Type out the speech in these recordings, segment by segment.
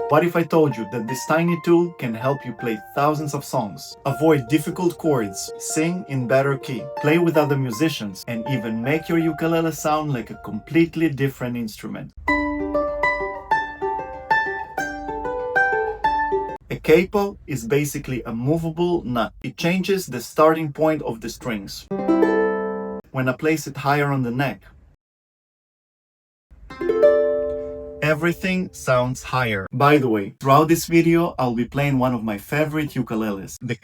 What if I told you that this tiny tool can help you play thousands of songs, avoid difficult chords, sing in better key, play with other musicians, and even make your ukulele sound like a completely different instrument? A capo is basically a movable nut. It changes the starting point of the strings. When I place it higher on the neck, everything sounds higher. By the way, throughout this video, I'll be playing one of my favorite ukuleles, the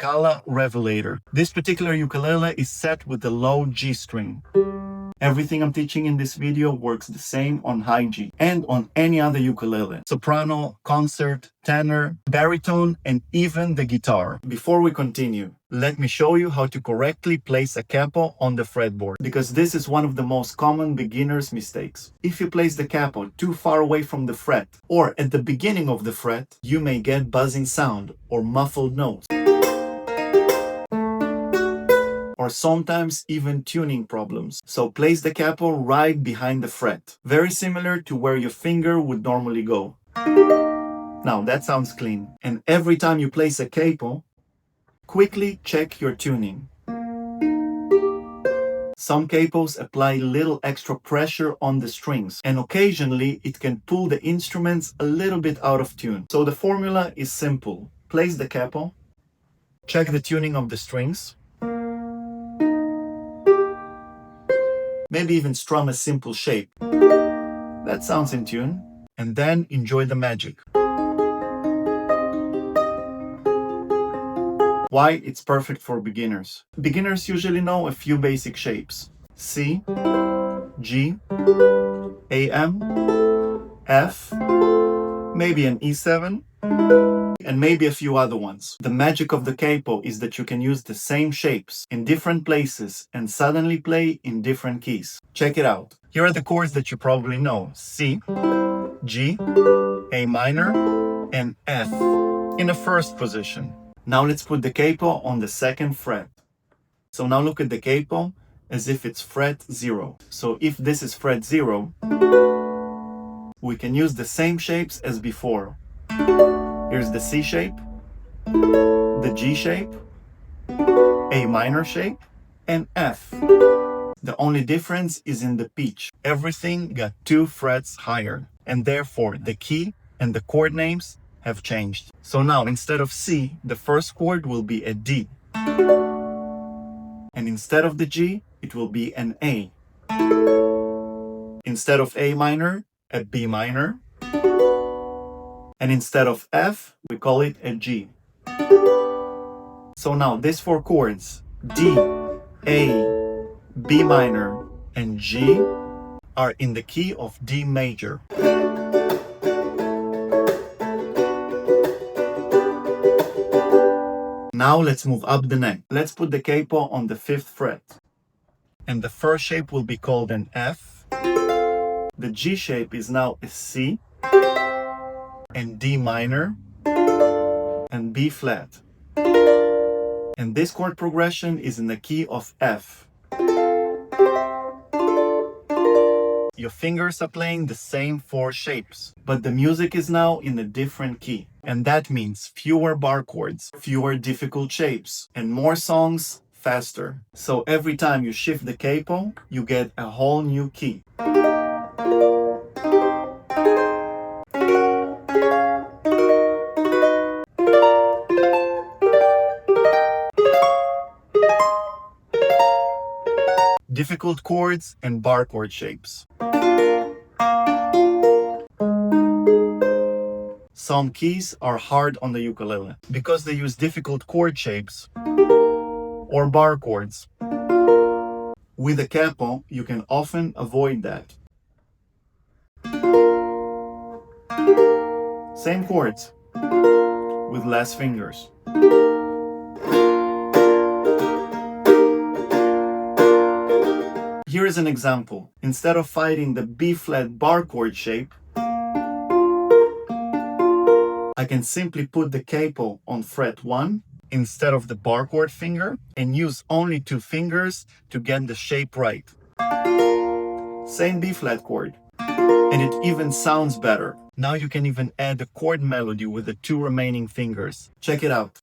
Revelator. This particular ukulele is set with the low G string. Everything I'm teaching in this video works the same on high G and on any other ukulele. Soprano, concert, tenor, baritone, and even the guitar. Before we continue, let me show you how to correctly place a capo on the fretboard, because this is one of the most common beginner's mistakes. If you place the capo too far away from the fret or at the beginning of the fret, you may get buzzing sound or muffled notes, or sometimes even tuning problems. So place the capo right behind the fret, very similar to where your finger would normally go. Now that sounds clean. And every time you place a capo, quickly check your tuning. Some capos apply little extra pressure on the strings, and occasionally it can pull the instruments a little bit out of tune. So the formula is simple. Place the capo, check the tuning of the strings, maybe even strum a simple shape. That sounds in tune. And then enjoy the magic. Why it's perfect for beginners. Beginners usually know a few basic shapes: C, G, AM, F, maybe an E7, and maybe a few other ones. The magic of the capo is that you can use the same shapes in different places and suddenly play in different keys. Check it out. Here are the chords that you probably know: C, G, A minor, and F in the first position. Now let's put the capo on the second fret. So now look at the capo as if it's fret 0. So if this is fret 0, we can use the same shapes as before. Here's the C shape, the G shape, A minor shape, and F. The only difference is in the pitch. Everything got 2 frets higher, and therefore the key and the chord names have changed. So now instead of C, the first chord will be a D. And instead of the G, it will be an A. Instead of A minor, a B minor. And instead of F, we call it a G. So now these 4 chords, D, A, B minor, and G, are in the key of D major. Now let's move up the neck. Let's put the capo on the 5th fret. And the first shape will be called an F. The G shape is now a C, and D minor, and B flat. And this chord progression is in the key of F. Your fingers are playing the same 4 shapes, but the music is now in a different key. And that means fewer bar chords, fewer difficult shapes, and more songs faster. So every time you shift the capo, you get a whole new key. Difficult chords and bar chord shapes. Some keys are hard on the ukulele because they use difficult chord shapes or bar chords. With a capo, you can often avoid that. Same chords with less fingers. Here is an example. Instead of fighting the B flat bar chord shape, I can simply put the capo on fret 1 instead of the bar chord finger and use only 2 fingers to get the shape right. Same B flat chord, and it even sounds better. Now you can even add a chord melody with the 2 remaining fingers. Check it out.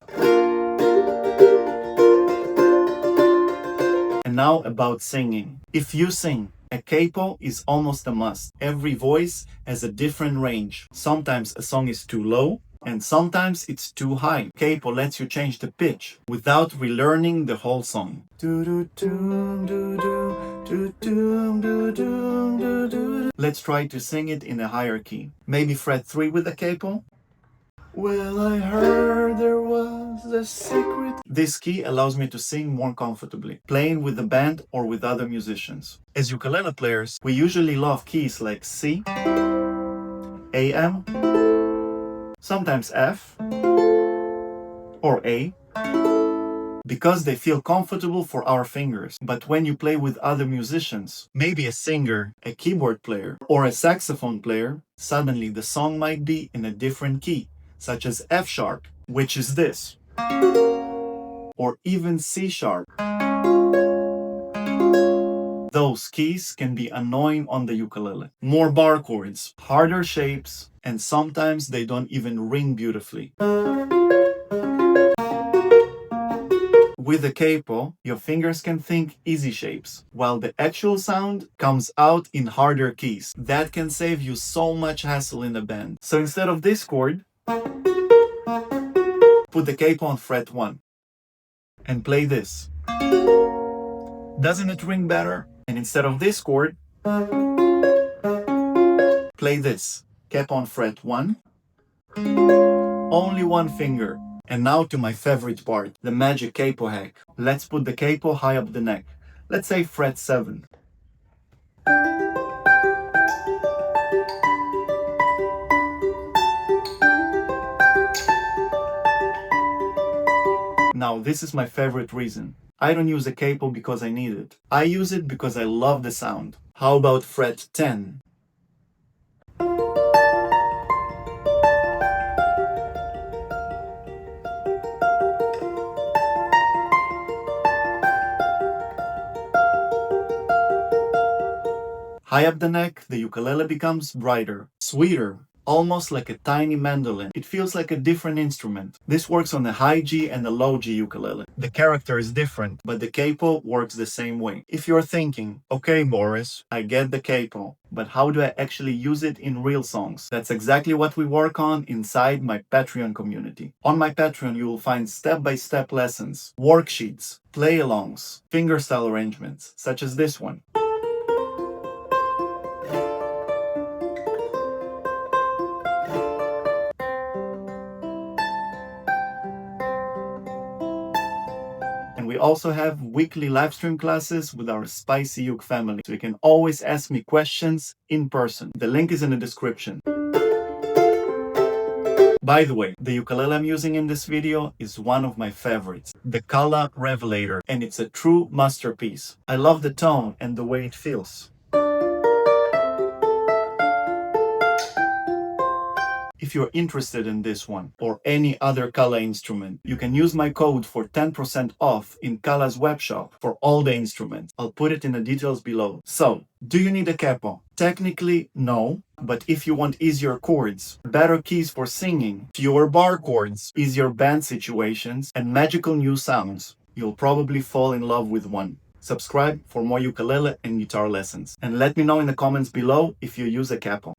And now about singing. If you sing, a capo is almost a must. Every voice has a different range. Sometimes a song is too low, and sometimes it's too high. Capo lets you change the pitch without relearning the whole song. Let's try to sing it in a higher key. Maybe fret 3 with the capo. Well, I heard there was a secret. This key allows me to sing more comfortably, playing with the band or with other musicians. As ukulele players, we usually love keys like C, AM, sometimes F, or A, because they feel comfortable for our fingers. But when you play with other musicians, maybe a singer, a keyboard player, or a saxophone player, suddenly the song might be in a different key, such as F sharp, which is this, or even C sharp. Those keys can be annoying on the ukulele. More bar chords, harder shapes, and sometimes they don't even ring beautifully. With the capo, your fingers can think easy shapes, while the actual sound comes out in harder keys. That can save you so much hassle in the band. So instead of this chord, put the capo on fret 1 and play this. Doesn't it ring better? And instead of this chord, play this. Capo on fret 1, only one finger. And now to my favorite part, the magic capo hack. Let's put the capo high up the neck. Let's say fret 7. Now this is my favorite reason. I don't use a capo because I need it. I use it because I love the sound. How about fret 10? High up the neck, the ukulele becomes brighter, sweeter, almost like a tiny mandolin. It feels like a different instrument. This works on the high G and the low G ukulele. The character is different, but the capo works the same way. If you're thinking, okay, Boris, I get the capo, but how do I actually use it in real songs? That's exactly what we work on inside my Patreon community. On my Patreon, you will find step-by-step lessons, worksheets, play-alongs, fingerstyle arrangements, such as this one. And we also have weekly live stream classes with our Spicy Uke family, so you can always ask me questions in person. The link is in the description. By the way, the ukulele I'm using in this video is one of my favorites, the Revelator, and it's a true masterpiece. I love the tone and the way it feels. If you're interested in this one or any other Kala instrument, you can use my code for 10% off in Kala's webshop for all the instruments. I'll put it in the details below. So, do you need a capo? Technically, no, but if you want easier chords, better keys for singing, fewer bar chords, easier band situations, and magical new sounds, you'll probably fall in love with one. Subscribe for more ukulele and guitar lessons. And let me know in the comments below if you use a capo.